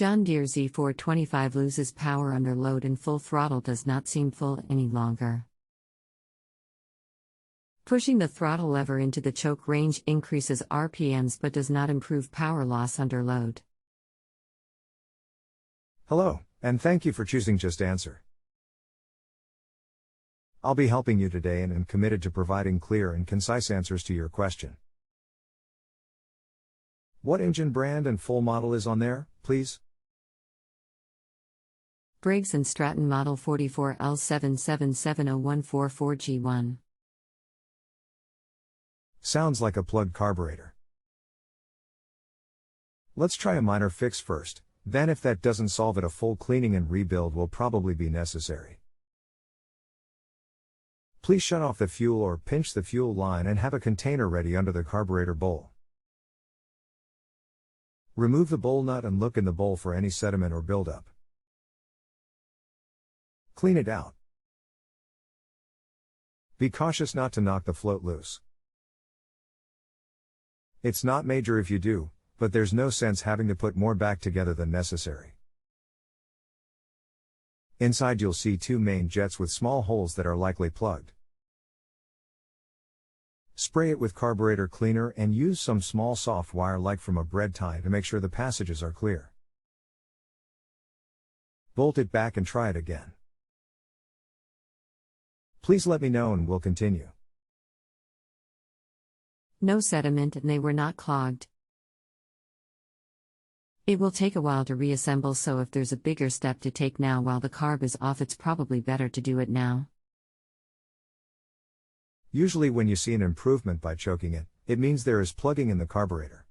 John Deere Z425 loses power under load and full throttle does not seem full any longer. Pushing the throttle lever into the choke range increases RPMs but does not improve power loss under load. Hello, and thank you for choosing JustAnswer. I'll be helping you today and am committed to providing clear and concise answers to your question. What engine brand and full model is on there, please? Briggs & Stratton Model 44L77701444G1. Sounds like a plugged carburetor. Let's try a minor fix first, then if that doesn't solve it, a full cleaning and rebuild will probably be necessary. Please shut off the fuel or pinch the fuel line and have a container ready under the carburetor bowl. Remove the bowl nut and look in the bowl for any sediment or buildup. Clean it out. Be cautious not to knock the float loose. It's not major if you do, but there's no sense having to put more back together than necessary. Inside you'll see two main jets with small holes that are likely plugged. Spray it with carburetor cleaner and use some small soft wire like from a bread tie to make sure the passages are clear. Bolt it back and try it again. Please let me know and we'll continue. No sediment and they were not clogged. It will take a while to reassemble, so if there's a bigger step to take now while the carb is off, it's probably better to do it now. Usually when you see an improvement by choking it, it means there is plugging in the carburetor.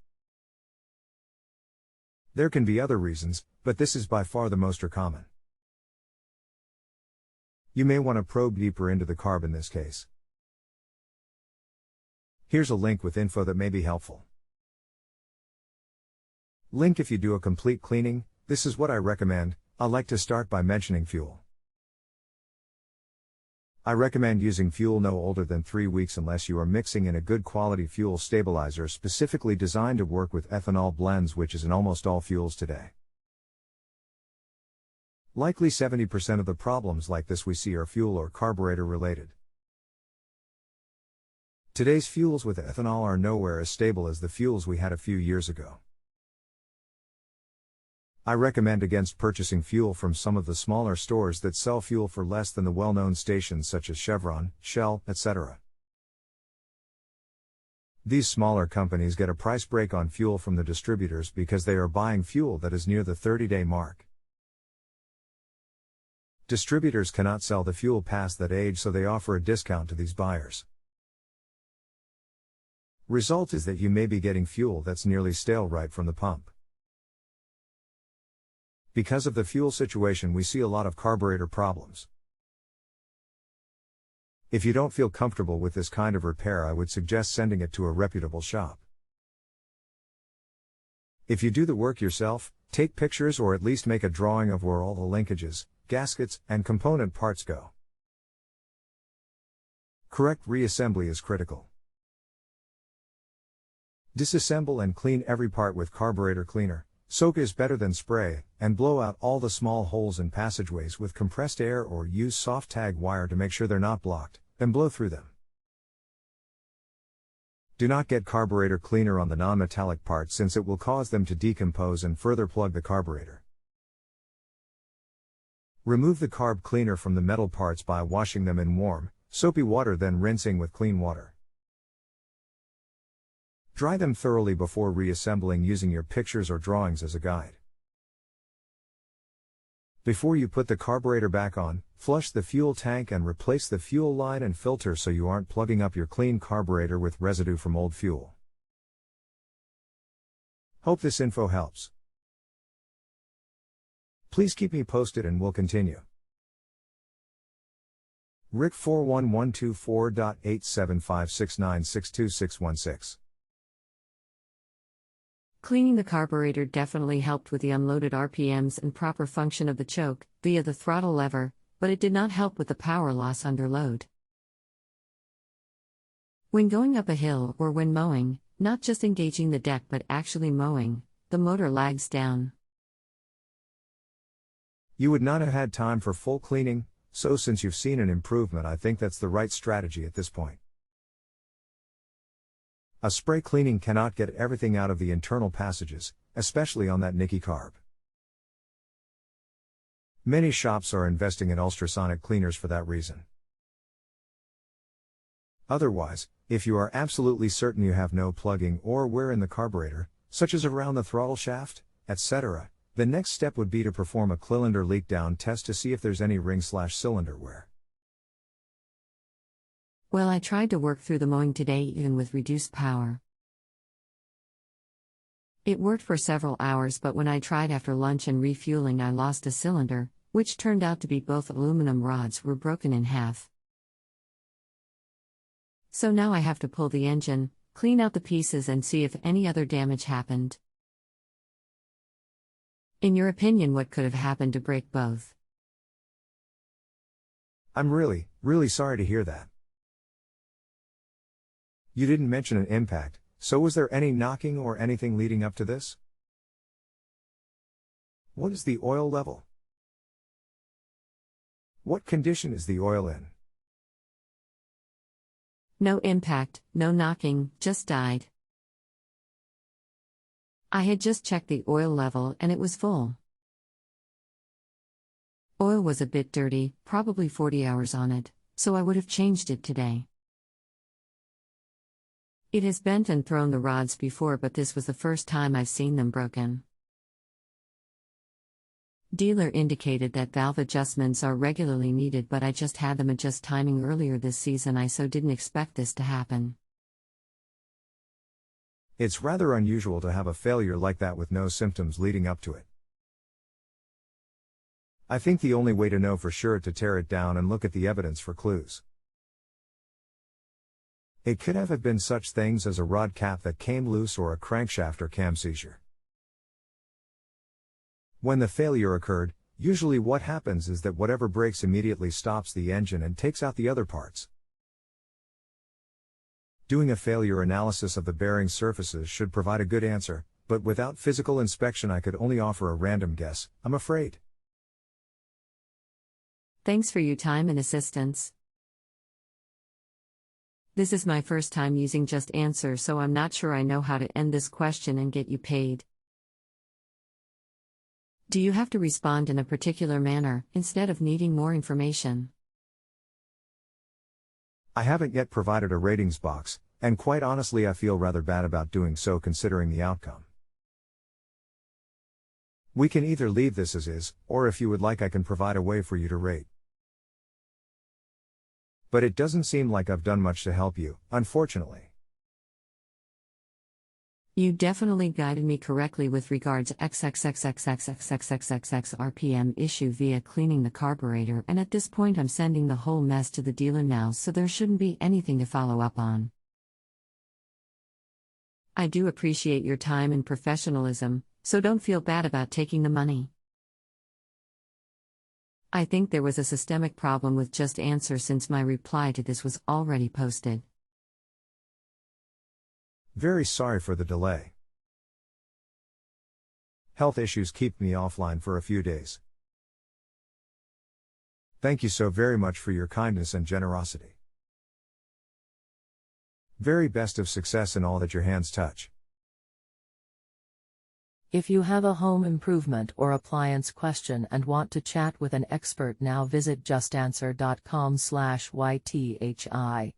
There can be other reasons, but this is by far the most common. You may want to probe deeper into the carb in this case. Here's a link with info that may be helpful. Link if you do a complete cleaning. This is what I recommend. I like to start by mentioning fuel. I recommend using fuel no older than 3 weeks unless you are mixing in a good quality fuel stabilizer specifically designed to work with ethanol blends, which is in almost all fuels today. Likely 70% of the problems like this we see are fuel or carburetor related. Today's fuels with ethanol are nowhere as stable as the fuels we had a few years ago. I recommend against purchasing fuel from some of the smaller stores that sell fuel for less than the well-known stations such as Chevron, Shell, etc. These smaller companies get a price break on fuel from the distributors because they are buying fuel that is near the 30-day mark. Distributors cannot sell the fuel past that age, so they offer a discount to these buyers. Result is that you may be getting fuel that's nearly stale right from the pump. Because of the fuel situation, we see a lot of carburetor problems. If you don't feel comfortable with this kind of repair, I would suggest sending it to a reputable shop. If you do the work yourself, take pictures or at least make a drawing of where all the linkages, gaskets, and component parts go. Correct reassembly is critical. Disassemble and clean every part with carburetor cleaner. Soak is better than spray, and blow out all the small holes and passageways with compressed air or use soft tag wire to make sure they're not blocked, then blow through them. Do not get carburetor cleaner on the non-metallic parts since it will cause them to decompose and further plug the carburetor. Remove the carb cleaner from the metal parts by washing them in warm, soapy water, then rinsing with clean water. Dry them thoroughly before reassembling using your pictures or drawings as a guide. Before you put the carburetor back on, flush the fuel tank and replace the fuel line and filter so you aren't plugging up your clean carburetor with residue from old fuel. Hope this info helps. Please keep me posted and we'll continue. Rick 41124.875696216. Cleaning the carburetor definitely helped with the unloaded RPMs and proper function of the choke via the throttle lever, but it did not help with the power loss under load. When going up a hill or when mowing, not just engaging the deck but actually mowing, the motor lags down. You would not have had time for full cleaning, so since you've seen an improvement, I think that's the right strategy at this point. A spray cleaning cannot get everything out of the internal passages, especially on that nicky carb. Many shops are investing in ultrasonic cleaners for that reason. Otherwise, if you are absolutely certain you have no plugging or wear in the carburetor, such as around the throttle shaft, etc., the next step would be to perform a cylinder leak down test to see if there's any ring/cylinder wear. Well, I tried to work through the mowing today even with reduced power. It worked for several hours, but when I tried after lunch and refueling, I lost a cylinder, which turned out to be both aluminum rods were broken in half. So now I have to pull the engine, clean out the pieces and see if any other damage happened. In your opinion, what could have happened to break both? I'm really sorry to hear that. You didn't mention an impact, so was there any knocking or anything leading up to this? What is the oil level? What condition is the oil in? No impact, no knocking, just died. I had just checked the oil level and it was full. Oil was a bit dirty, probably 40 hours on it, so I would have changed it today. It has bent and thrown the rods before, but this was the first time I've seen them broken. Dealer indicated that valve adjustments are regularly needed, but I just had them adjust timing earlier this season. I so didn't expect this to happen. It's rather unusual to have a failure like that with no symptoms leading up to it. I think the only way to know for sure is to tear it down and look at the evidence for clues. It could have been such things as a rod cap that came loose or a crankshaft or cam seizure. When the failure occurred, usually what happens is that whatever breaks immediately stops the engine and takes out the other parts. Doing a failure analysis of the bearing surfaces should provide a good answer, but without physical inspection I could only offer a random guess, I'm afraid. Thanks for your time and assistance. This is my first time using JustAnswer, so I'm not sure I know how to end this question and get you paid. Do you have to respond in a particular manner, instead of needing more information? I haven't yet provided a ratings box, and quite honestly I feel rather bad about doing so considering the outcome. We can either leave this as is, or if you would like I can provide a way for you to rate. But it doesn't seem like I've done much to help you, unfortunately. You definitely guided me correctly with regards XXXXXXXXXX RPM issue via cleaning the carburetor, and at this point I'm sending the whole mess to the dealer now, so there shouldn't be anything to follow up on. I do appreciate your time and professionalism, so don't feel bad about taking the money. I think there was a systemic problem with JustAnswer since my reply to this was already posted. Very sorry for the delay. Health issues keep me offline for a few days. Thank you so very much for your kindness and generosity. Very best of success in all that your hands touch. If you have a home improvement or appliance question and want to chat with an expert now, visit justanswer.com/ythi.